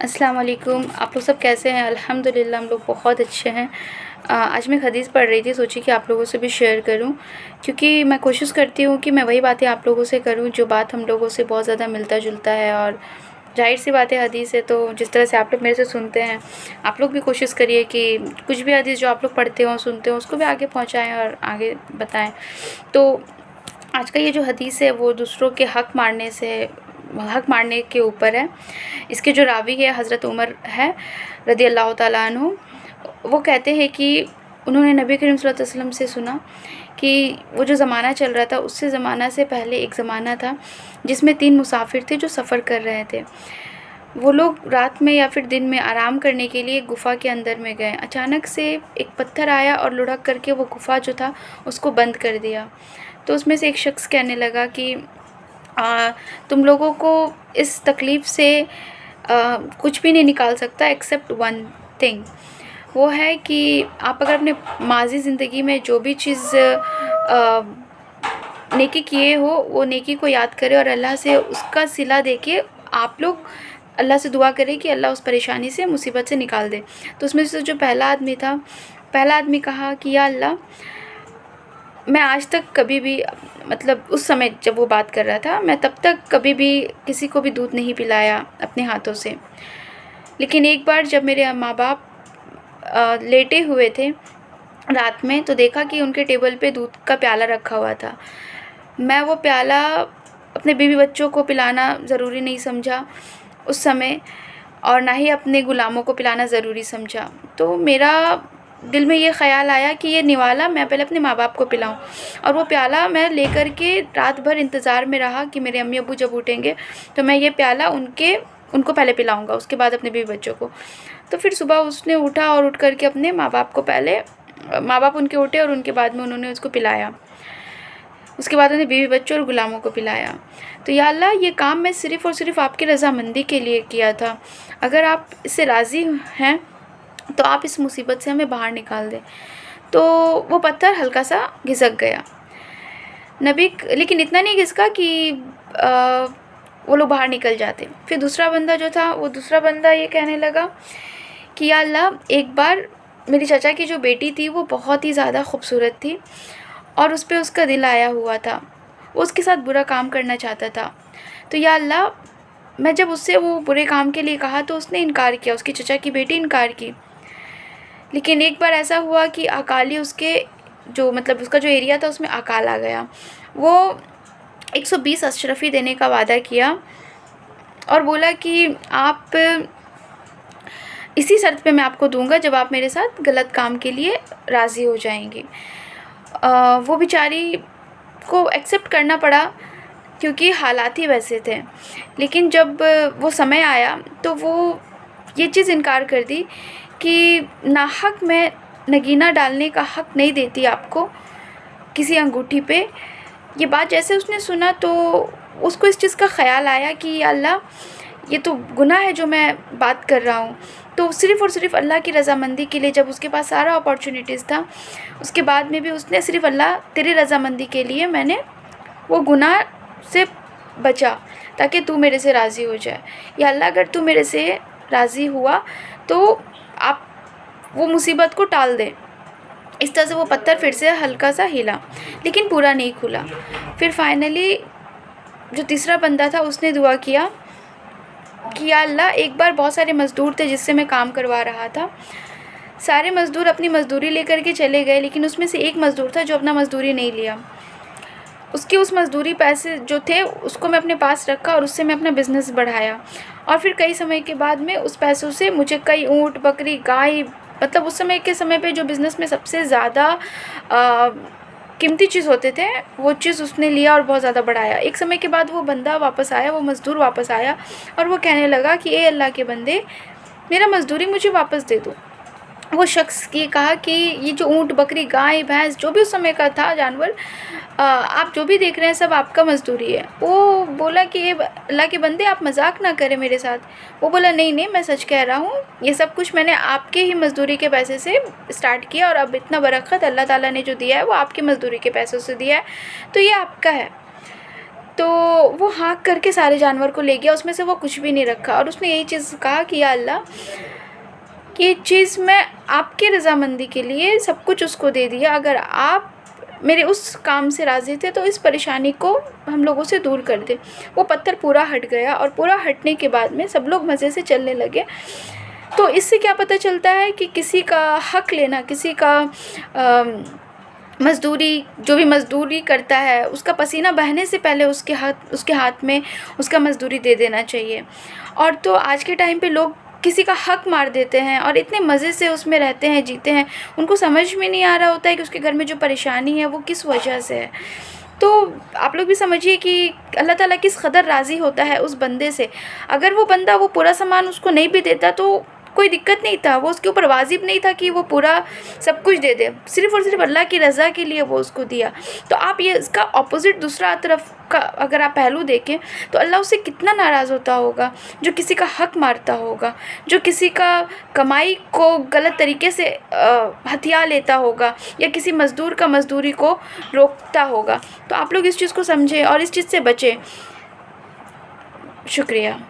अस्सलाम वालेकुम। आप लोग सब कैसे हैं? अल्हम्दुलिल्लाह हम लोग बहुत अच्छे हैं। आज मैं एक हदीस पढ़ रही थी, सोची कि आप लोगों से भी शेयर करूं, क्योंकि मैं कोशिश करती हूं कि मैं वही बातें आप लोगों से करूं जो बात हम लोगों से बहुत ज़्यादा मिलता-जुलता है। और ज़ाहिर-सी बात है, हदीस है तो जिस तरह से आप लोग मेरे से सुनते हैं, आप लोग भी कोशिश करिए कि कुछ भी हदीस जो आप लोग पढ़ते हो, सुनते हो, उसको भी आगे पहुँचाएँ और आगे बताएँ। तो आज का ये जो हदीस है वो दूसरों के हक़ मारने के ऊपर है। इसके जो रावी है हज़रत उमर है रज़ी अल्लाह तआला अन्हु। वो कहते हैं कि उन्होंने नबी करीम सल्लल्लाहु अलैहि वसल्लम से सुना कि वो जो ज़माना चल रहा था, उससे ज़माना से पहले एक ज़माना था जिसमें 3 मुसाफ़िर थे जो सफ़र कर रहे थे। वो लोग रात में या फिर दिन में आराम करने के लिए गुफ़ा के अंदर में गए। अचानक से एक पत्थर आया और लुढ़क करके वो गुफ़ा जो था उसको बंद कर दिया। तो उसमें से एक शख़्स कहने लगा कि तुम लोगों को इस तकलीफ़ से कुछ भी नहीं निकाल सकता एक्सेप्ट वन थिंग। वो है कि आप अगर अपने माज़ी ज़िंदगी में जो भी चीज़ नेकी किए हो, वो नेकी को याद करें और अल्लाह से उसका सिला दे के आप लोग अल्लाह से दुआ करें कि अल्लाह उस परेशानी से, मुसीबत से निकाल दे। तो उसमें से जो पहला आदमी कहा कि या अल्लाह, मैं आज तक कभी भी, मतलब उस समय जब वो बात कर रहा था, मैं तब तक कभी भी किसी को भी दूध नहीं पिलाया अपने हाथों से। लेकिन एक बार जब मेरे माँ-बाप लेटे हुए थे रात में, तो देखा कि उनके टेबल पे दूध का प्याला रखा हुआ था। मैं वो प्याला अपने बीवी बच्चों को पिलाना ज़रूरी नहीं समझा उस समय, और ना ही अपने ग़ुलामों को पिलाना ज़रूरी समझा। तो मेरा दिल में ये ख़्याल आया कि ये निवाला मैं पहले अपने माँ-बाप को पिलाऊँ, और वो प्याला मैं लेकर के रात भर इंतज़ार में रहा कि मेरे अम्मी-अब्बू जब उठेंगे तो मैं ये प्याला उनको पहले पिलाऊँगा, उसके बाद अपने बीवी बच्चों को। तो फिर सुबह उसने उठा और उठ कर के अपने माँ-बाप उनके उठे और उनके बाद में उन्होंने उसको पिलाया। उसके बाद उन्हें बीवी बच्चों और ग़ुलामों को पिलाया। तो या अल्लाह, ये काम मैं सिर्फ़ और सिर्फ़ आपकी रज़ामंदी के लिए किया था। अगर आप इससे राज़ी हैं तो आप इस मुसीबत से हमें बाहर निकाल दें। तो वो पत्थर हल्का-सा घिसक गया। लेकिन इतना नहीं घिसका कि वो लोग बाहर निकल जाते। फिर दूसरा बंदा ये कहने लगा कि या अल्लाह, एक बार मेरी चाचा की जो बेटी थी वो बहुत ही ज़्यादा खूबसूरत थी और उस पे उसका दिल आया हुआ था। वो उसके साथ बुरा काम करना चाहता था। तो या अल्लाह, मैं जब उससे वो बुरे काम के लिए कहा तो उसने इनकार किया, उसकी चाचा की बेटी इनकार की। लेकिन एक बार ऐसा हुआ कि अकाली उसका जो एरिया था उसमें अकाल आ गया। वो 120 अशरफ़ी देने का वादा किया और बोला कि आप इसी शर्त पे मैं आपको दूँगा जब आप मेरे साथ गलत काम के लिए राज़ी हो जाएँगी। वो बेचारी को एक्सेप्ट करना पड़ा क्योंकि हालात ही वैसे थे। लेकिन जब वो समय आया तो वो ये चीज़ इनकार कर दी कि नाहक मैं नगीना डालने का हक़ नहीं देती आपको किसी अंगूठी पे। ये बात जैसे उसने सुना तो उसको इस चीज़ का ख़्याल आया कि या अल्लाह, ये तो गुनाह है जो मैं बात कर रहा हूँ। तो सिर्फ़ और सिर्फ़ अल्लाह की रज़ामंदी के लिए, जब उसके पास सारा अपॉर्चुनिटीज़ था, उसके बाद में भी उसने सिर्फ़ अल्लाह तेरी रज़ामंदी के लिए मैंने वो गुनाह से बचा ताकि तू मेरे से राज़ी हो जाए। या अल्लाह, अगर तू मेरे से राज़ी हुआ तो आप वो मुसीबत को टाल दे। इस तरह से वो पत्थर फिर से हल्का-सा हिला, लेकिन पूरा नहीं खुला। फिर फाइनली जो तीसरा बंदा था उसने दुआ किया कि या अल्लाह, एक बार बहुत सारे मज़दूर थे जिससे मैं काम करवा रहा था। सारे मज़दूर अपनी मज़दूरी लेकर के चले गए, लेकिन उसमें से एक मज़दूर था जो अपना मज़दूरी नहीं लिया। उसके उस मज़दूरी पैसे जो थे उसको मैं अपने पास रखा और उससे मैं अपना बिज़नेस बढ़ाया। और फिर कई समय के बाद में उस पैसों से मुझे कई ऊँट, बकरी, गाय, मतलब उस समय के समय पे जो बिज़नेस में सबसे ज़्यादा कीमती चीज़ होते थे, वो चीज़ उसने लिया और बहुत ज़्यादा बढ़ाया। एक समय के बाद वो बंदा वापस आया, वो मज़दूर वापस आया और वो कहने लगा कि ए अल्लाह के बंदे, मेरा मज़दूरी मुझे वापस दे दो। वो शख़्स ये कहा कि ये जो ऊँट, बकरी, गाय, भैंस जो भी उस समय का था जानवर, आप जो भी देख रहे हैं सब आपका मज़दूरी है। वो बोला कि ए अल्लाह के बंदे, आप मज़ाक ना करें मेरे साथ। वो बोला नहीं, नहीं, मैं सच कह रहा हूँ, ये सब कुछ मैंने आपके ही मज़दूरी के पैसे से स्टार्ट किया और अब इतना बरक़्क़त अल्लाह ताला ने जो दिया है वो आपकी मज़दूरी के पैसों से दिया है, तो ये आपका है। तो वो हाँक करके सारे जानवर को ले गया, उसमें से वो कुछ भी नहीं रखा। और उसने यही चीज़ कहा कि या अल्लाह, ये चीज़ मैं आपकी रज़ामंदी के लिए सब कुछ उसको दे दिया, अगर आप मेरे उस काम से राज़ी थे तो इस परेशानी को हम लोगों से दूर कर दें। वो पत्थर पूरा हट गया और पूरा हटने के बाद में सब लोग मज़े से चलने लगे। तो इससे क्या पता चलता है कि किसी का हक़ लेना, किसी का मज़दूरी, जो भी मज़दूरी करता है उसका पसीना बहने से पहले उसके हाथ में उसका मज़दूरी दे देना चाहिए। और तो आज के टाइम पे लोग किसी का हक़ मार देते हैं और इतने मज़े से उसमें रहते हैं, जीते हैं, उनको समझ में नहीं आ रहा होता है कि उसके घर में जो परेशानी है वो किस वजह से है। तो आप लोग भी समझिए कि अल्लाह ताला किस कदर राज़ी होता है उस बंदे से। अगर वो बंदा वो पूरा सामान उसको नहीं भी देता तो कोई दिक्कत नहीं था, वो उसके ऊपर वाजिब नहीं था कि वो पूरा सब कुछ दे दे, सिर्फ़ और सिर्फ अल्लाह की रज़ा के लिए वो उसको दिया। तो आप ये इसका ऑपोज़िट दूसरा तरफ का अगर आप पहलू देखें तो अल्लाह उससे कितना नाराज़ होता होगा, जो किसी का हक़ मारता होगा, जो किसी का कमाई को गलत तरीके से हथिया लेता होगा, या किसी मज़दूर का मज़दूरी को रोकता होगा। तो आप लोग इस चीज़ को समझें और इस चीज़ से बचें। शुक्रिया।